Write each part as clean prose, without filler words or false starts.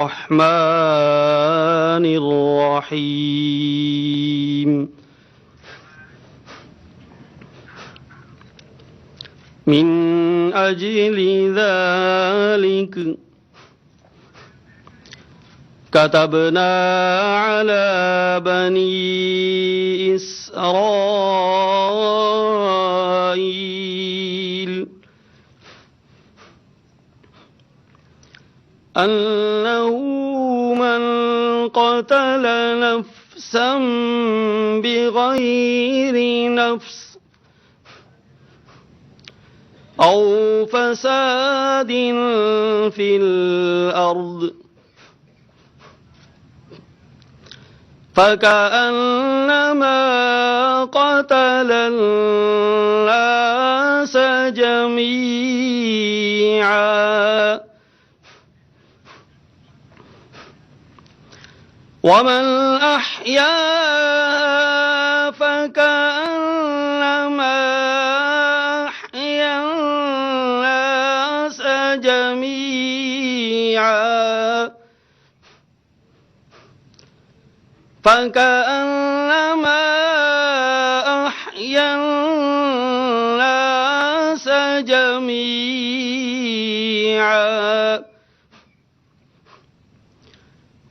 الرحمن الرحيم من أجل ذلك كتبنا على بني إسرائيل أنه من قتل نفسا بغير نفس أو فساد في الأرض فكأنما قتل الناس جميعا ومن أحياها فكأنما أحيا الناس جميعا فكأنما أحيا الناس جميعا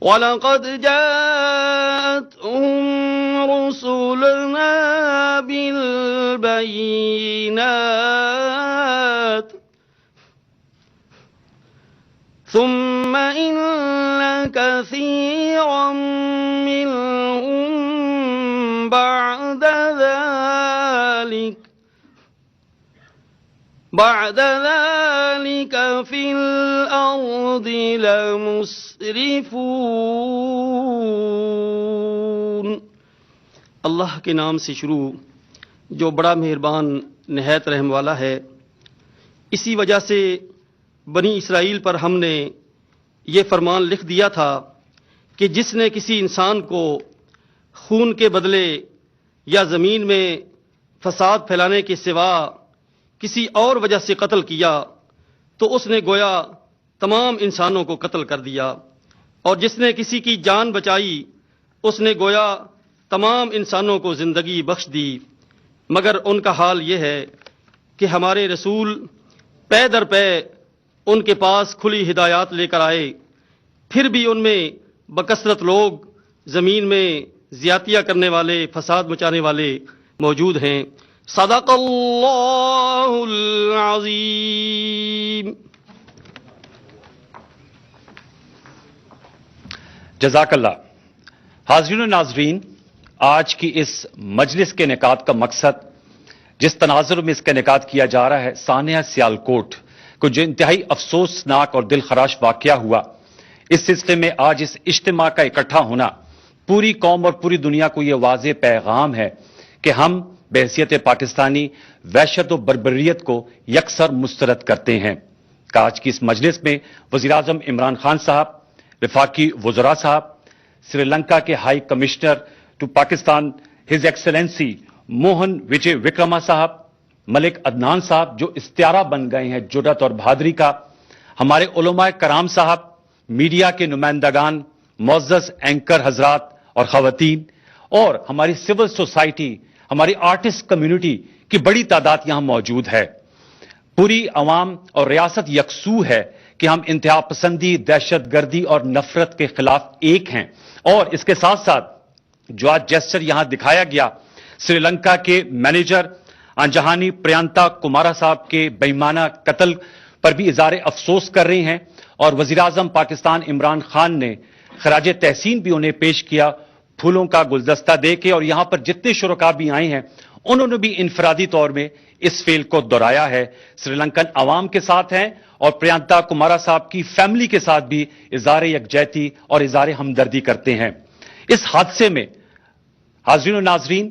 وَلَقَدْ جَاءَتْهُمْ رُسُلُنَا بِالْبَيِّنَاتِ ثُمَّ إِنَّ كَثِيرًا مِّنْهُمْ بَعْدَ ذَلِكَ فِي الْأَرْضِ لَمُسْرِفُونَ۔ اللہ کے نام سے شروع جو بڑا مہربان نہایت رحم والا ہے۔ اسی وجہ سے بنی اسرائیل پر ہم نے یہ فرمان لکھ دیا تھا کہ جس نے کسی انسان کو خون کے بدلے یا زمین میں فساد پھیلانے کے سوا کسی اور وجہ سے قتل کیا تو اس نے گویا تمام انسانوں کو قتل کر دیا، اور جس نے کسی کی جان بچائی اس نے گویا تمام انسانوں کو زندگی بخش دی۔ مگر ان کا حال یہ ہے کہ ہمارے رسول پے در پے ان کے پاس کھلی ہدایات لے کر آئے، پھر بھی ان میں بکثرت لوگ زمین میں زیادتیاں کرنے والے، فساد مچانے والے موجود ہیں۔ صدق اللہ العظیم۔ جزاک اللہ۔ حاضرین و ناظرین، آج کی اس مجلس کے انعقاد کا مقصد جس تناظر میں اس کا انعقاد کیا جا رہا ہے، سانحہ سیالکوٹ کو جو انتہائی افسوسناک اور دل خراش واقعہ ہوا، اس سلسلے میں آج اس اجتماع کا اکٹھا ہونا پوری قوم اور پوری دنیا کو یہ واضح پیغام ہے کہ ہم بحیثیت پاکستانی وحشت و بربریت کو یکسر مسترد کرتے ہیں۔ کہ آج کی اس مجلس میں وزیر اعظم عمران خان صاحب، وفاقی وزراء صاحب، سری لنکا کے high commissioner to Pakistan his excellency Mohan Vijay Wickrama صاحب، ملک عدنان صاحب جو استعارہ بن گئے ہیں جرأت اور بہادری کا، ہمارے علماء کرام صاحب، میڈیا کے نمائندگان، معزز اینکر حضرات اور خواتین، اور ہماری سول سوسائٹی، ہماری آرٹسٹ کمیونٹی کی بڑی تعداد یہاں موجود ہے۔ پوری عوام اور ریاست یکسو ہے کہ ہم انتہا پسندی، دہشت گردی اور نفرت کے خلاف ایک ہیں، اور اس کے ساتھ ساتھ جو آج جیسچر یہاں دکھایا گیا، سری لنکا کے مینیجر انجہانی پریانتا کمارا صاحب کے بےایمانہ قتل پر بھی اظہار افسوس کر رہے ہیں، اور وزیر اعظم پاکستان عمران خان نے خراج تحسین بھی انہیں پیش کیا پھولوں کا گلدستہ دے کے، اور یہاں پر جتنے شرکاء بھی آئے ہیں انہوں نے بھی انفرادی طور میں اس فیل کو دہرایا ہے، سری لنکن عوام کے ساتھ ہیں، اور پریانتا کمارا صاحب کی فیملی کے ساتھ بھی اظہار یکجہتی اور اظہار ہمدردی کرتے ہیں۔ اس حادثے میں حاضرین و ناظرین،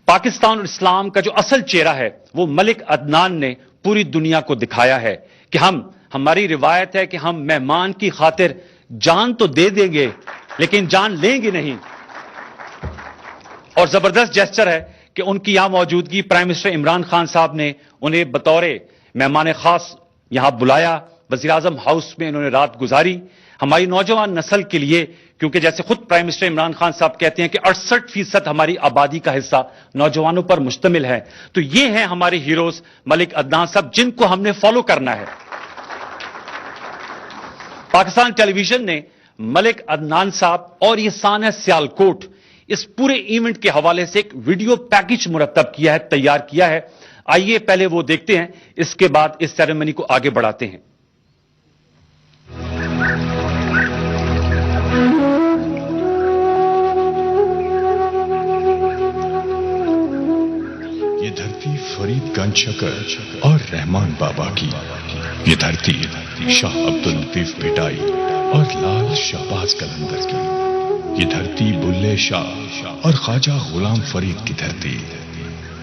پاکستان اور اسلام کا جو اصل چہرہ ہے وہ ملک عدنان نے پوری دنیا کو دکھایا ہے کہ ہماری روایت ہے کہ ہم مہمان کی خاطر جان تو دے دیں گے لیکن جان لیں گے نہیں، اور زبردست جیسچر ہے کہ ان کی یہاں موجودگی پرائم منسٹر عمران خان صاحب نے انہیں بطور مہمان خاص یہاں بلایا، وزیر اعظم ہاؤس میں انہوں نے رات گزاری۔ ہماری نوجوان نسل کے لیے، کیونکہ جیسے خود پرائم منسٹر عمران خان صاحب کہتے ہیں کہ 68% ہماری آبادی کا حصہ نوجوانوں پر مشتمل ہے، تو یہ ہیں ہمارے ہیروز ملک عدنان صاحب جن کو ہم نے فالو کرنا ہے۔ پاکستان ٹیلی ویژن نے ملک عدنان صاحب اور یہ سانحہ سیالکوٹ اس پورے ایونٹ کے حوالے سے ایک ویڈیو پیکج مرتب کیا ہے، تیار کیا ہے۔ آئیے پہلے وہ دیکھتے ہیں، اس کے بعد اس سیریمنی کو آگے بڑھاتے ہیں۔ یہ دھرتی فرید گنج شکر اور رحمان بابا کی، یہ دھرتی شاہ عبد اللطیف بٹائی اور لال شہباز قلندر کی، یہ دھرتی بلے شاہ اور خواجہ غلام فرید کی دھرتی،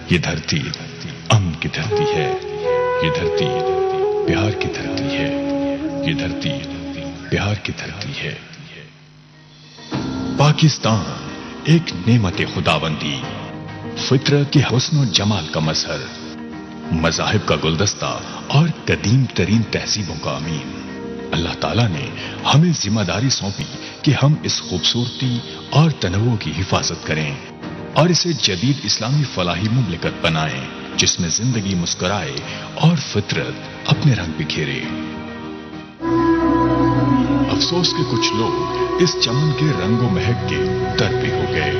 یہ دھرتی امن کی دھرتی ہے، یہ دھرتی بہار کی دھرتی ہے، یہ دھرتی بہار کی دھرتی ہے۔ پاکستان ایک نعمت خداوندی، فطرت کے حسن و جمال کا مظہر، مذاہب کا گلدستہ اور قدیم ترین تہذیبوں کا امین۔ اللہ تعالیٰ نے ہمیں ذمہ داری سونپی کہ ہم اس خوبصورتی اور تنوع کی حفاظت کریں اور اسے جدید اسلامی فلاحی مملکت بنائیں جس میں زندگی مسکرائے اور فطرت اپنے رنگ بکھیرے۔ افسوس کہ کچھ لوگ اس چمن کے رنگ و مہک کے درپے ہو گئے،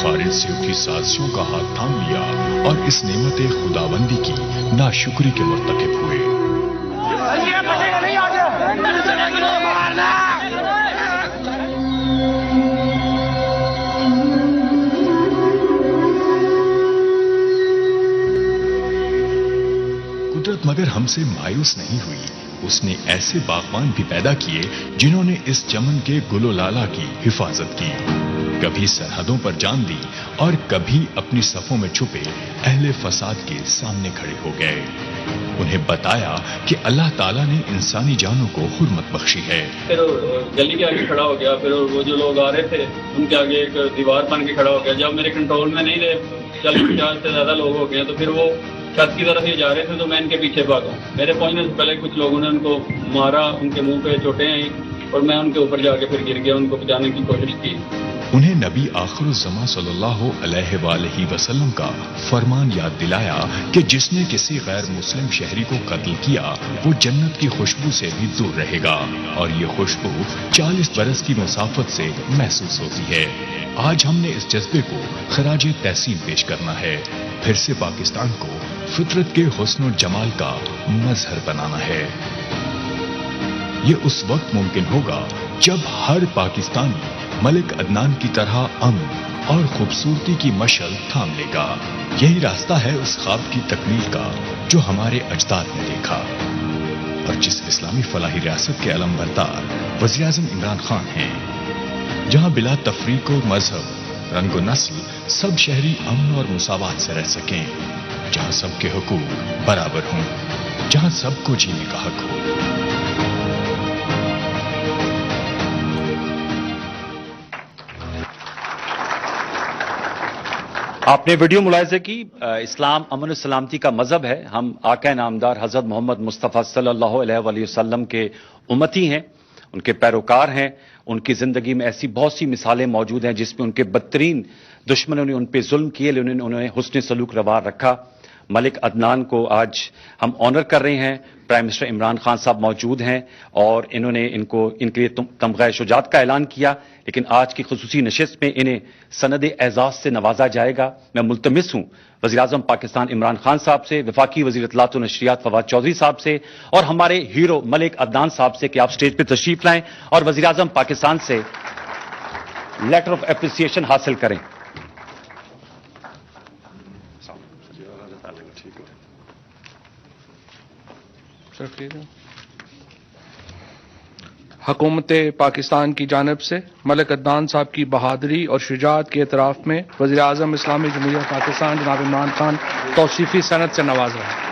خارج سے کی سازشوں کا ہاتھ تھام لیا اور اس نعمت خداوندی کی ناشکری کے مرتکب ہوئے۔ قدرت مگر ہم سے مایوس نہیں ہوئی، اس نے ایسے باغبان بھی پیدا کیے جنہوں نے اس چمن کے گل و لالا کی حفاظت کی، کبھی سرحدوں پر جان دی اور کبھی اپنی صفوں میں چھپے اہل فساد کے سامنے کھڑے ہو گئے۔ انہیں بتایا کہ اللہ تعالیٰ نے انسانی جانوں کو حرمت بخشی ہے۔ پھر گلی کے آگے کھڑا ہو گیا، پھر وہ جو لوگ آ رہے تھے ان کے آگے ایک دیوار بن کے کھڑا ہو گیا۔ جب میرے کنٹرول میں نہیں رہے، 40-50 سے زیادہ لوگ ہو گئے، تو پھر وہ چھت کی طرف یہ جا رہے تھے تو میں ان کے پیچھے بھاگا۔ میرے پہنچنے سے پہلے کچھ لوگوں نے ان کو مارا، ان کے منہ پہ چوٹیں آئیں اور میں ان کے اوپر جا کے پھر گر گیا، ان کو بچانے کی کوشش کی۔ انہیں نبی آخر الزماں صلی اللہ علیہ وآلہ وسلم کا فرمان یاد دلایا کہ جس نے کسی غیر مسلم شہری کو قتل کیا وہ جنت کی خوشبو سے بھی دور رہے گا، اور یہ خوشبو 40 برس کی مسافت سے محسوس ہوتی ہے۔ آج ہم نے اس جذبے کو خراج تحسین پیش کرنا ہے، پھر سے پاکستان کو فطرت کے حسن و جمال کا مظہر بنانا ہے۔ یہ اس وقت ممکن ہوگا جب ہر پاکستانی ملک عدنان کی طرح امن اور خوبصورتی کی مشعل تھام لے گا۔ یہی راستہ ہے اس خواب کی تکمیل کا جو ہمارے اجداد نے دیکھا، اور جس اسلامی فلاحی ریاست کے علم بردار وزیر اعظم عمران خان ہیں، جہاں بلا تفریق و مذہب، رنگ و نسل سب شہری امن اور مساوات سے رہ سکیں، جہاں سب کے حقوق برابر ہوں، جہاں سب کو جینے کا حق ہو۔ آپ نے ویڈیو ملاحظہ کی، اسلام امن و سلامتی کا مذہب ہے۔ ہم آقا نامدار حضرت محمد مصطفیٰ صلی اللہ علیہ وآلہ وسلم کے امتی ہیں، ان کے پیروکار ہیں۔ ان کی زندگی میں ایسی بہت سی مثالیں موجود ہیں جس میں ان کے بدترین دشمنوں نے ان پہ ظلم کیے لیکن انہوں نے حسن سلوک روا رکھا۔ ملک عدنان کو آج ہم آنر کر رہے ہیں، پرائم منسٹر عمران خان صاحب موجود ہیں اور انہوں نے ان کے لیے تمغہ شجاعت کا اعلان کیا، لیکن آج کی خصوصی نشست میں انہیں سند اعزاز سے نوازا جائے گا۔ میں ملتمس ہوں وزیر اعظم پاکستان عمران خان صاحب سے، وفاقی وزیر اطلاعات و نشریات فواد چودھری صاحب سے اور ہمارے ہیرو ملک عدنان صاحب سے کہ آپ سٹیج پہ تشریف لائیں اور وزیر اعظم پاکستان سے لیٹر آف اپریسیشن حاصل کریں۔ حکومت پاکستان کی جانب سے ملک عدنان صاحب کی بہادری اور شجاعت کے اعتراف میں وزیر اعظم اسلامی جمہوریہ پاکستان جناب عمران خان توصیفی سند سے نواز رہے ہیں۔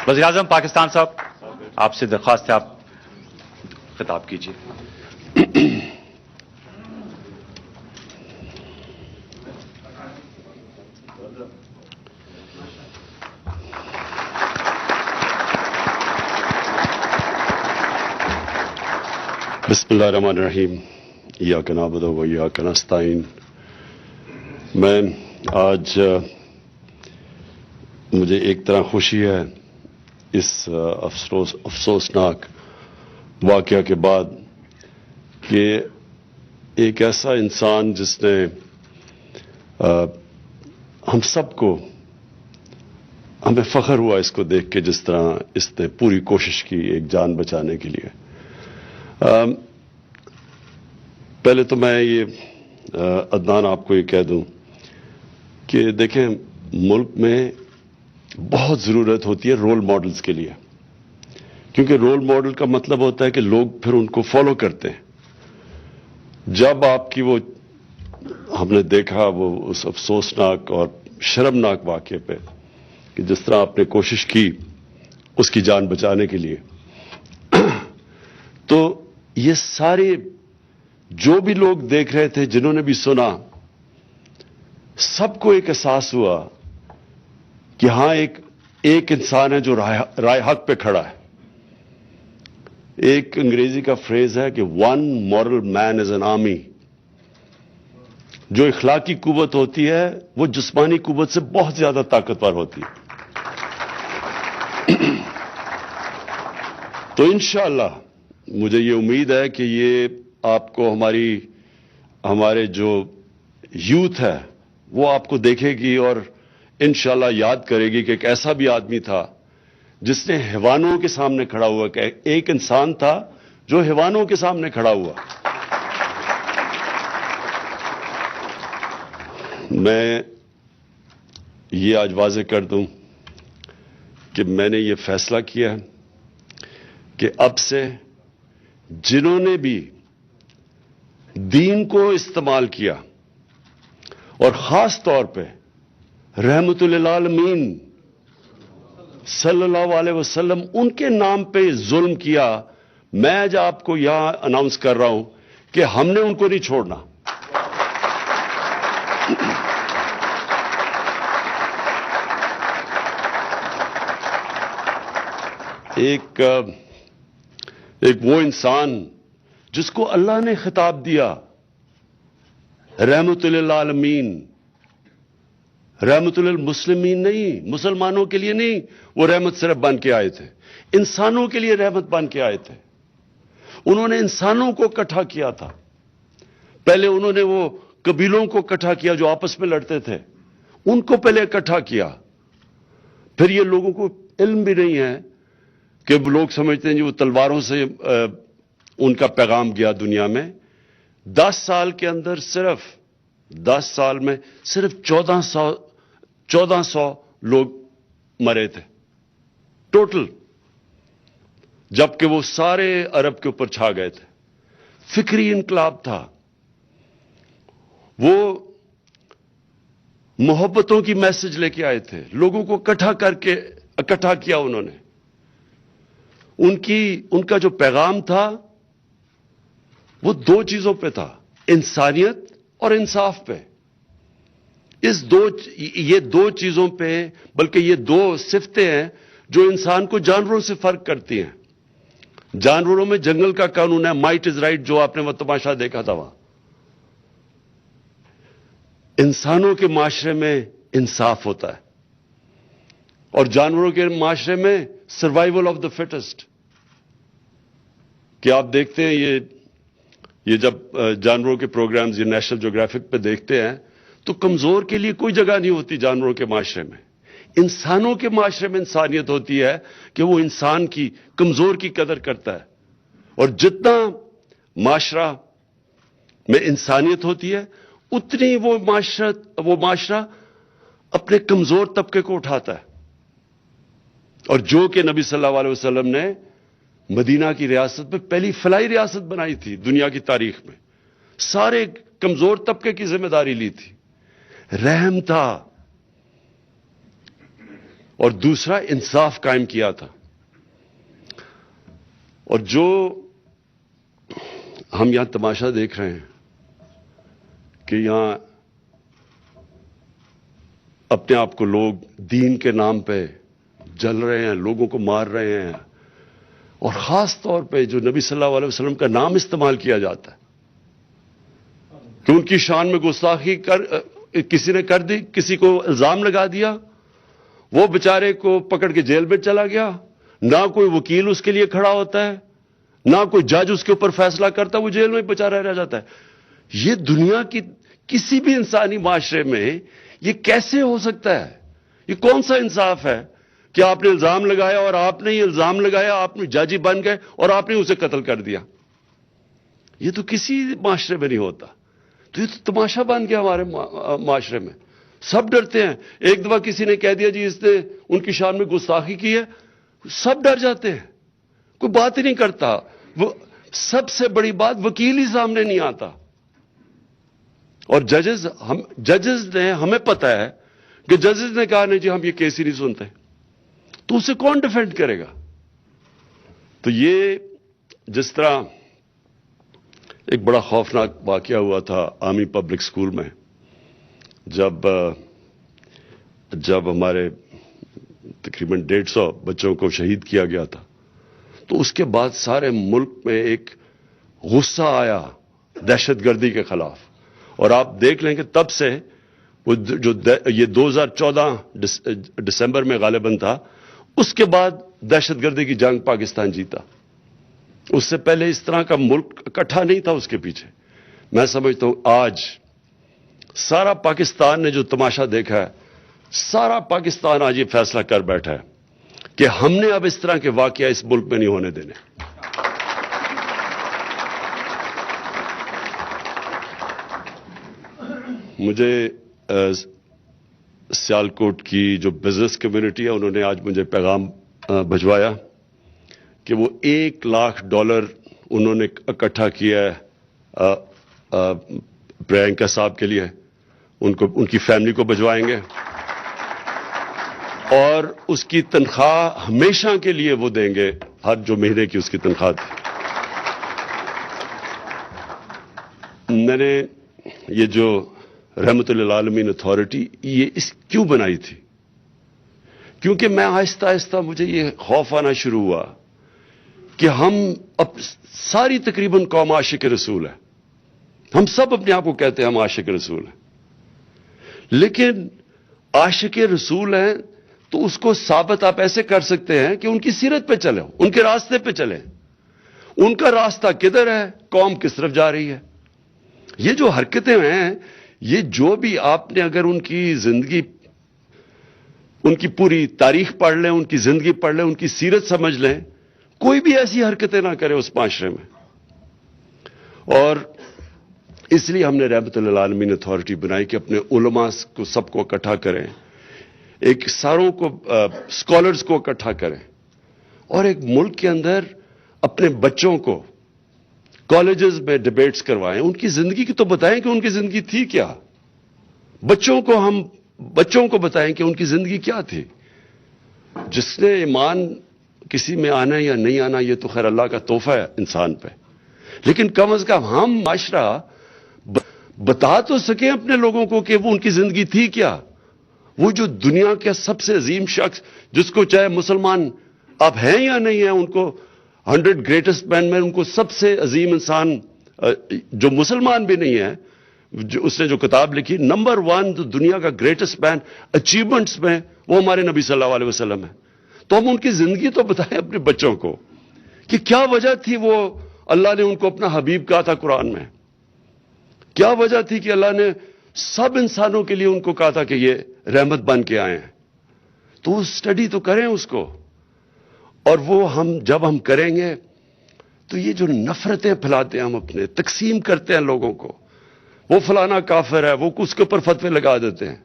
وزیر اعظم پاکستان صاحب، آپ سے درخواست ہے آپ خطاب کیجیے۔ بسم اللہ الرحمن الرحیم ایاک نعبد و ایاک نستعین. میں آج مجھے ایک طرح خوشی ہے اس افسوسناک واقعہ کے بعد کہ ایک ایسا انسان جس نے ہم سب کو، ہمیں فخر ہوا اس کو دیکھ کے جس طرح اس نے پوری کوشش کی ایک جان بچانے کے لیے. پہلے تو میں یہ عدنان آپ کو یہ کہہ دوں کہ دیکھیں ملک میں بہت ضرورت ہوتی ہے رول ماڈلز کے لیے، کیونکہ رول ماڈل کا مطلب ہوتا ہے کہ لوگ پھر ان کو فالو کرتے ہیں. جب آپ کی وہ ہم نے دیکھا وہ اس افسوسناک اور شرمناک واقعے پہ کہ جس طرح آپ نے کوشش کی اس کی جان بچانے کے لیے، تو یہ سارے جو بھی لوگ دیکھ رہے تھے، جنہوں نے بھی سنا، سب کو ایک احساس ہوا کہ ہاں ایک انسان ہے جو رائے حق پہ کھڑا ہے. ایک انگریزی کا فریز ہے کہ one moral man is an army. جو اخلاقی قوت ہوتی ہے وہ جسمانی قوت سے بہت زیادہ طاقتور ہوتی ہے. تو انشاءاللہ مجھے یہ امید ہے کہ یہ آپ کو ہمارے جو یوتھ ہے وہ آپ کو دیکھے گی اور انشاءاللہ یاد کرے گی کہ ایک ایسا بھی آدمی تھا جس نے حیوانوں کے سامنے کھڑا ہوا، کہ ایک انسان تھا جو حیوانوں کے سامنے کھڑا ہوا. میں یہ آج واضح کر دوں کہ میں نے یہ فیصلہ کیا ہے کہ اب سے جنہوں نے بھی دین کو استعمال کیا اور خاص طور پہ رحمت للعالمین صلی اللہ علیہ وسلم ان کے نام پہ ظلم کیا، میں آج آپ کو یہاں اناؤنس کر رہا ہوں کہ ہم نے ان کو نہیں چھوڑنا. ایک وہ انسان جس کو اللہ نے خطاب دیا رحمت للعالمین، رحمت للمسلمین نہیں، مسلمانوں کے لیے نہیں، وہ رحمت صرف بن کے آئے تھے، انسانوں کے لیے رحمت بن کے آئے تھے. انہوں نے انسانوں کو اکٹھا کیا تھا. پہلے انہوں نے وہ قبیلوں کو اکٹھا کیا جو آپس میں لڑتے تھے، ان کو پہلے اکٹھا کیا. پھر یہ لوگوں کو علم بھی نہیں ہے کہ لوگ سمجھتے ہیں جی وہ تلواروں سے ان کا پیغام گیا دنیا میں. 10 سال کے اندر صرف 10 سال میں صرف 1400 لوگ مرے تھے ٹوٹل، جبکہ وہ سارے عرب کے اوپر چھا گئے تھے. فکری انقلاب تھا. وہ محبتوں کی میسج لے کے آئے تھے، لوگوں کو اکٹھا کیا انہوں نے. ان کا جو پیغام تھا وہ 2 چیزوں پہ تھا، انسانیت اور انصاف پہ. یہ 2 چیزوں پہ، بلکہ یہ 2 صفتیں ہیں جو انسان کو جانوروں سے فرق کرتی ہیں. جانوروں میں جنگل کا قانون ہے، مائٹ از رائٹ، جو آپ نے وہ تماشا دیکھا تھا وہاں. انسانوں کے معاشرے میں انصاف ہوتا ہے اور جانوروں کے معاشرے میں سروائیول آف دا فٹسٹ. کہ آپ دیکھتے ہیں یہ جب جانوروں کے پروگرامز یہ نیشنل جیوگرافک پہ دیکھتے ہیں تو کمزور کے لیے کوئی جگہ نہیں ہوتی جانوروں کے معاشرے میں. انسانوں کے معاشرے میں انسانیت ہوتی ہے کہ وہ انسان کی کمزور کی قدر کرتا ہے. اور جتنا معاشرہ میں انسانیت ہوتی ہے اتنی وہ معاشرہ اپنے کمزور طبقے کو اٹھاتا ہے. اور جو کہ نبی صلی اللہ علیہ وسلم نے مدینہ کی ریاست میں پہلی فلاحی ریاست بنائی تھی دنیا کی تاریخ میں، سارے کمزور طبقے کی ذمہ داری لی تھی. رحم تھا اور دوسرا انصاف قائم کیا تھا. اور جو ہم یہاں تماشا دیکھ رہے ہیں کہ یہاں اپنے آپ کو لوگ دین کے نام پہ جل رہے ہیں، لوگوں کو مار رہے ہیں اور خاص طور پہ جو نبی صلی اللہ علیہ وسلم کا نام استعمال کیا جاتا ہے کہ ان کی شان میں گستاخی کسی نے کر دی, کسی کو الزام لگا دیا, وہ بیچارے کو پکڑ کے جیل میں چلا گیا, نہ کوئی وکیل اس کے لیے کھڑا ہوتا ہے, نہ کوئی جج اس کے اوپر فیصلہ کرتا, وہ جیل میں بیچارہ رہ جاتا ہے. یہ دنیا کی کسی بھی انسانی معاشرے میں یہ کیسے ہو سکتا ہے؟ یہ کون سا انصاف ہے کہ آپ نے الزام لگایا اور آپ نے یہ الزام لگایا, آپ نے جج بن گئے اور آپ نے اسے قتل کر دیا؟ یہ تو کسی معاشرے میں نہیں ہوتا. تو یہ تو تماشا بن گیا ہمارے معاشرے میں. سب ڈرتے ہیں. ایک دفعہ کسی نے کہہ دیا جی اس نے ان کی شان میں گستاخی کی ہے, سب ڈر جاتے ہیں, کوئی بات ہی نہیں کرتا. وہ سب سے بڑی بات, وکیل ہی سامنے نہیں آتا. اور ججز نے, ہمیں پتا ہے کہ ججز نے کہا نہیں جی ہم یہ کیس ہی نہیں سنتے, تو اسے کون ڈیفینڈ کرے گا؟ تو یہ جس طرح ایک بڑا خوفناک واقعہ ہوا تھا آرمی پبلک اسکول میں, جب ہمارے تقریباً 150 بچوں کو شہید کیا گیا تھا, تو اس کے بعد سارے ملک میں ایک غصہ آیا دہشت گردی کے خلاف. اور آپ دیکھ لیں کہ تب سے وہ جو یہ 2014 دسمبر میں غالباً تھا, اس کے بعد دہشت گردی کی جنگ پاکستان جیتا. اس سے پہلے اس طرح کا ملک اکٹھا نہیں تھا اس کے پیچھے. میں سمجھتا ہوں آج سارا پاکستان نے جو تماشا دیکھا ہے, سارا پاکستان آج یہ فیصلہ کر بیٹھا ہے کہ ہم نے اب اس طرح کے واقعہ اس ملک میں نہیں ہونے دینے. مجھے سیالکوٹ کی جو بزنس کمیونٹی ہے انہوں نے آج مجھے پیغام بھجوایا کہ وہ $1,00,000 انہوں نے اکٹھا کیا ہے پرینکا صاحب کے لیے, ان کی فیملی کو بھجوائیں گے, اور اس کی تنخواہ ہمیشہ کے لیے وہ دیں گے, ہر جو مہینے کی اس کی تنخواہ تھی. میں نے یہ جو رحمت للعالمین اتھارٹی یہ کیوں بنائی تھی؟ کیونکہ میں آہستہ آہستہ مجھے یہ خوف آنا شروع ہوا کہ ہم اب ساری تقریباً قوم عاشق رسول ہے, ہم سب اپنے آپ کو کہتے ہیں ہم عاشق رسول ہیں, لیکن عاشق رسول ہیں تو اس کو ثابت آپ ایسے کر سکتے ہیں کہ ان کی سیرت پہ چلیں, ان کے راستے پہ چلیں. ان کا راستہ کدھر ہے, قوم کس طرف جا رہی ہے. یہ جو حرکتیں ہیں, یہ جو بھی آپ نے اگر ان کی زندگی, ان کی پوری تاریخ پڑھ لیں, ان کی زندگی پڑھ لیں, ان کی سیرت سمجھ لیں, کوئی بھی ایسی حرکتیں نہ کرے اس معاشرے میں. اور اس لیے ہم نے رحمت للعالمین اتھارٹی بنائی کہ اپنے علماء کو سب کو اکٹھا کریں, ایک ساروں کو اسکالرز کو اکٹھا کریں, اور ایک ملک کے اندر اپنے بچوں کو کالجز میں ڈیبیٹس کروائیں, ان کی زندگی کی تو بتائیں کہ ان کی زندگی تھی کیا. بچوں کو بتائیں کہ ان کی زندگی کیا تھی. جس نے ایمان کسی میں آنا یا نہیں آنا یہ تو خیر اللہ کا تحفہ ہے انسان پہ, لیکن کم از کم ہم معاشرہ بتا تو سکیں اپنے لوگوں کو کہ وہ ان کی زندگی تھی کیا. وہ جو دنیا کے سب سے عظیم شخص, جس کو چاہے مسلمان آپ ہیں یا نہیں ہیں, ان کو 100 گریٹسٹ مین میں ان کو سب سے عظیم انسان جو مسلمان بھی نہیں ہے, اس نے جو کتاب لکھی نمبر 1 دنیا کا گریٹسٹ مین اچیومنٹس میں, وہ ہمارے نبی صلی اللہ علیہ وسلم ہے. تو ہم ان کی زندگی تو بتائیں اپنے بچوں کو کہ کیا وجہ تھی وہ اللہ نے ان کو اپنا حبیب کہا تھا قرآن میں, کیا وجہ تھی کہ اللہ نے سب انسانوں کے لیے ان کو کہا تھا کہ یہ رحمت بن کے آئے ہیں. تو اسٹڈی تو کریں اس کو. اور وہ جب ہم کریں گے تو یہ جو نفرتیں پھیلاتے ہیں, ہم اپنے تقسیم کرتے ہیں لوگوں کو, وہ فلانا کافر ہے, وہ اس کے اوپر فتوے لگا دیتے ہیں.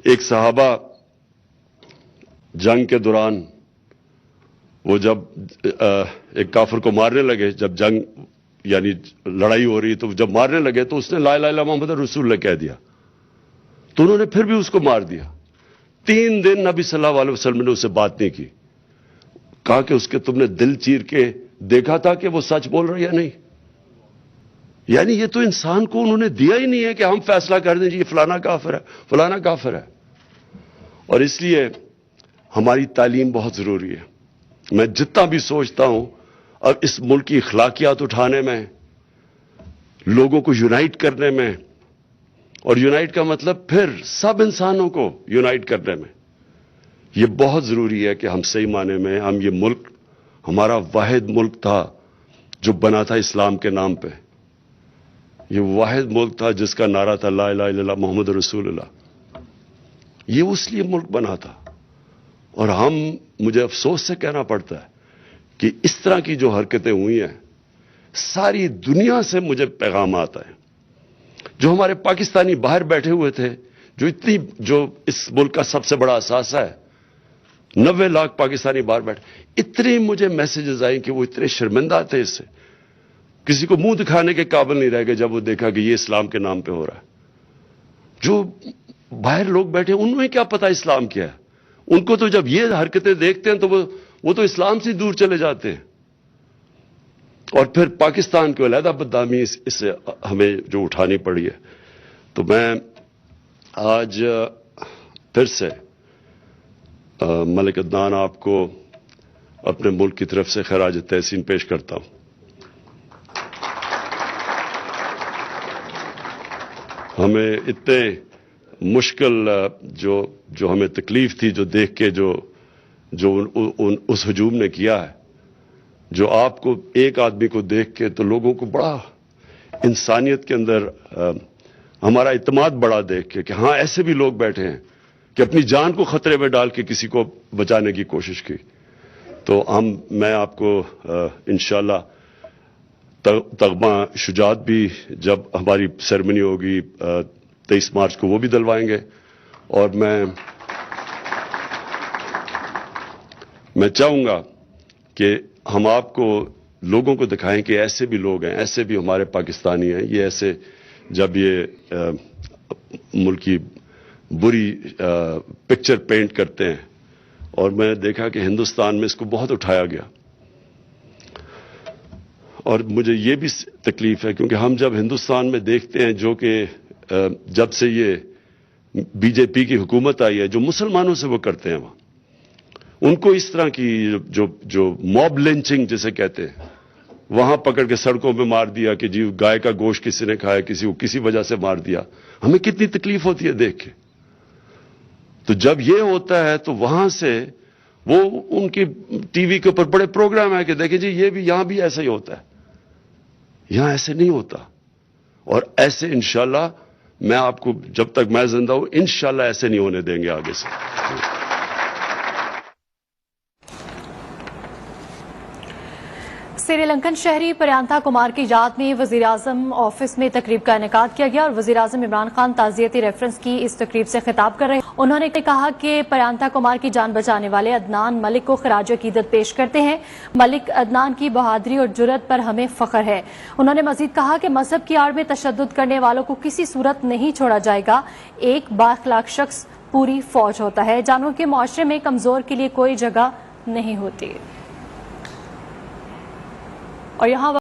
ایک صحابہ جنگ کے دوران وہ جب ایک کافر کو مارنے لگے, جب جنگ یعنی لڑائی ہو رہی, تو جب مارنے لگے تو اس نے لا الہ الا اللہ محمد رسول اللہ کہہ دیا, تو انہوں نے پھر بھی اس کو مار دیا. 3 دن نبی صلی اللہ علیہ وسلم نے اسے بات نہیں کی. کہا کہ اس کے تم نے دل چیر کے دیکھا تھا کہ وہ سچ بول رہا ہے یا نہیں. یعنی یہ تو انسان کو انہوں نے دیا ہی نہیں ہے کہ ہم فیصلہ کر دیں جی یہ فلانا کافر ہے, فلانا کافر ہے. اور اس لیے ہماری تعلیم بہت ضروری ہے. میں جتنا بھی سوچتا ہوں اب اس ملک کی اخلاقیات اٹھانے میں، لوگوں کو یونائٹ کرنے میں، اور یونائٹ کا مطلب پھر سب انسانوں کو یونائٹ کرنے میں، یہ بہت ضروری ہے کہ ہم صحیح معنی میں ہم یہ ملک ہمارا واحد ملک تھا جو بنا تھا اسلام کے نام پہ. یہ واحد ملک تھا جس کا نعرہ تھا لا الہ الا اللہ محمد رسول اللہ. یہ اس لیے ملک بنا تھا. اور مجھے افسوس سے کہنا پڑتا ہے کہ اس طرح کی جو حرکتیں ہوئی ہیں، ساری دنیا سے مجھے پیغام آتا ہے. جو ہمارے پاکستانی باہر بیٹھے ہوئے تھے، جو اس ملک کا سب سے بڑا اثاثہ ہے، 90 لاکھ پاکستانی باہر بیٹھے، اتنے مجھے میسیجز آئیں کہ وہ اتنے شرمندہ تھے اس سے، کسی کو منہ دکھانے کے قابل نہیں رہ گئے جب وہ دیکھا کہ یہ اسلام کے نام پہ ہو رہا ہے. جو باہر لوگ بیٹھے انہیں کیا پتا اسلام کیا ہے؟ ان کو تو جب یہ حرکتیں دیکھتے ہیں تو وہ تو اسلام سے دور چلے جاتے ہیں. اور پھر پاکستان کو علیحدہ بدنامی اس سے ہمیں جو اٹھانی پڑی ہے. تو میں آج پھر سے ملک عدنان آپ کو اپنے ملک کی طرف سے خراج تحسین پیش کرتا ہوں. ہمیں اتنے مشکل جو ہمیں تکلیف تھی جو دیکھ کے جو اس ہجوم نے کیا ہے، جو آپ کو ایک آدمی کو دیکھ کے تو لوگوں کو بڑا انسانیت کے اندر ہمارا اعتماد بڑا دیکھ کے کہ ہاں ایسے بھی لوگ بیٹھے ہیں کہ اپنی جان کو خطرے میں ڈال کے کسی کو بچانے کی کوشش کی. تو میں آپ کو انشاءاللہ تغمہ شجاعت بھی جب ہماری سیرمنی ہوگی 23 مارچ کو وہ بھی دلوائیں گے. اور میں چاہوں گا کہ ہم آپ کو لوگوں کو دکھائیں کہ ایسے بھی لوگ ہیں، ایسے بھی ہمارے پاکستانی ہیں. یہ ایسے جب یہ ملک کی بری پکچر پینٹ کرتے ہیں، اور میں دیکھا کہ ہندوستان میں اس کو بہت اٹھایا گیا. اور مجھے یہ بھی تکلیف ہے کیونکہ ہم جب ہندوستان میں دیکھتے ہیں جو کہ جب سے یہ بی جے پی کی حکومت آئی ہے، جو مسلمانوں سے وہ کرتے ہیں وہاں، ان کو اس طرح کی جو موب لنچنگ جسے کہتے ہیں، وہاں پکڑ کے سڑکوں پہ مار دیا کہ جی گائے کا گوشت کسی نے کھایا، کسی کو کسی وجہ سے مار دیا. ہمیں کتنی تکلیف ہوتی ہے دیکھ کے. تو جب یہ ہوتا ہے تو وہاں سے وہ ان کی ٹی وی کے اوپر بڑے پروگرام ہے کہ دیکھیں جی یہ بھی یہاں بھی ایسا ہی ہوتا ہے. یہاں ایسے نہیں ہوتا. اور ایسے انشاءاللہ میں آپ کو جب تک میں زندہ ہوں انشاءاللہ ایسے نہیں ہونے دیں گے آگے سے. سری لنکن شہری پریانتا کمار کی یاد میں وزیر اعظم آفس میں تقریب کا انعقاد کیا گیا اور وزیر اعظم عمران خان تعزیتی ریفرنس کی اس تقریب سے خطاب کر رہے ہیں. انہوں نے کہا کہ پریانتا کمار کی جان بچانے والے عدنان ملک کو خراج عقیدت پیش کرتے ہیں. ملک عدنان کی بہادری اور جرأت پر ہمیں فخر ہے. انہوں نے مزید کہا کہ مذہب کی آڑ میں تشدد کرنے والوں کو کسی صورت نہیں چھوڑا جائے گا. ایک بااخلاق شخص پوری فوج ہوتا ہے. جانو کہ معاشرے میں کمزور کے لیے کوئی جگہ نہیں ہوتی. اور یہاں